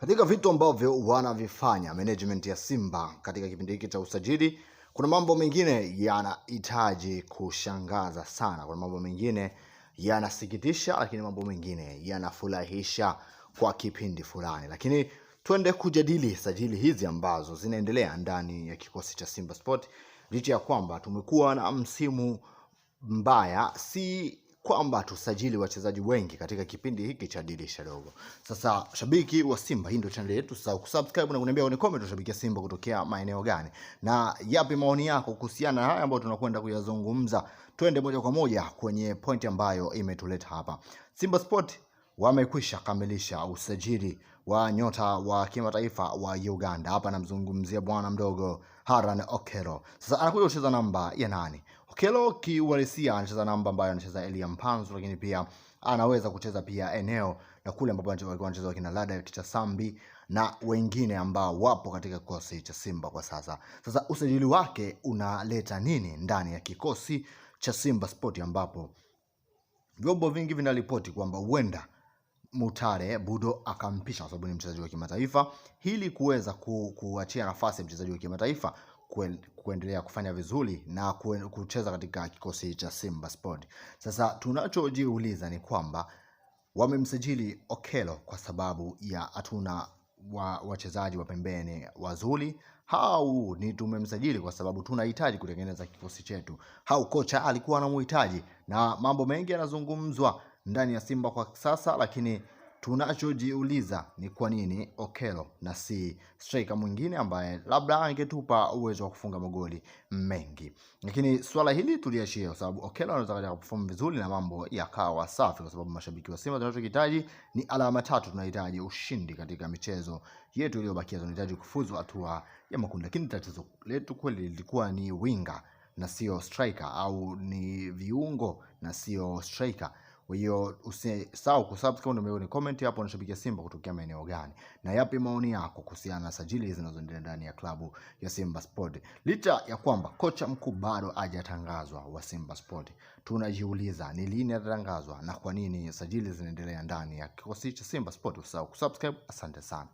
Katika vitu ambavyo wanavifanya management ya Simba katika kipindi hiki cha usajili, kuna mambo mengine yanahitaji kushangaza sana. Kuna mambo mengine yanasikitisha, lakini mambo mengine yanafurahisha kwa kipindi fulani. Lakini twende kujadili sajili hizi ambazo zinaendelea ndani ya kikosi cha Simba Sport. Licha ya kwamba tumekuwa na msimu mbaya, si kwamba tusajili wachezaji wengi katika kipindi hiki cha dirisha dogo. Sasa shabiki wa Simba, hii ndio channel yetu. Sasa kusubscribe na kuniambia kwenye comment shabiki Simba kutokea maeneo gani na yapi maoni yako kuhusiana na haya ambayo tunakwenda kuyazungumza. Twende moja kwa moja kwenye point ambayo imetuleta hapa. Simba Sport wamekwisha kamilisha usajili wa nyota wa kimataifa wa Uganda. Hapa namzungumzia bwana mdogo Haran Okello. Sasa anakuja kucheza namba ya 8. Okello kiuhalisia anacheza namba ambayo anacheza Elia Mpanzu, lakini pia anaweza kucheza pia eneo na kule ambapo walikuwa wanacheza kina Lada Kichasambi na wengine ambao wapo katika kikosi cha Simba kwa sasa. Sasa usajili wake unaleta nini ndani ya kikosi cha Simba Sport, ambapo vyombo vingi vinaripoti kwamba huenda Mutale Budo akampisha kwa sababu ni mchezaji wa kimataifa, ili kuweza kuachia nafasi mchezaji wa kimataifa kuendelea kufanya vizuri na kucheza katika kikosi cha Simba Sport. Sasa tunachojiuliza ni kwamba wamemsajili Okello kwa sababu ya hatuna wachezaji wa pembeni wazuri, au ni tumemsajili kwa sababu tunahitaji kutengeneza kikosi chetu, au kocha alikuwa anamhitaji? Na mambo mengi yanazungumzwa ndani ya Simba kwa sasa, lakini tunachojiuliza ni kwa nini Okello na si striker mwingine ambaye labda angetupa uwezo wa kufunga magoli mengi. Lakini swala hili tuliachie kwa sababu Okello anaweza kuperform vizuri na mambo yakawa safi, kwa sababu mashabiki wa Simba tunachohitaji ni alama 3. Tunahitaji ushindi katika michezo yetu iliyobakia, tunahitaji kufuzu hatua ya makundi. Lakini tatizo letu kweli lilikuwa ni winga na sio striker, au ni viungo na sio striker. Kwa hiyo usisahau kusubscribe na comment hapo unashabikia Simba kutokea maeneo gani, na yapi maoni yako kuhusiana na sajili zinazoendelea ndani ya klabu ya Simba Sport. Licha ya kwamba kocha mkuu bado hajatangazwa wa Simba Sport, tunajiuliza ni lini atatangazwa na kwa nini sajili zinaendelea ndani ya kikosi cha Simba Sport. Usisahau kusubscribe. Asante sana.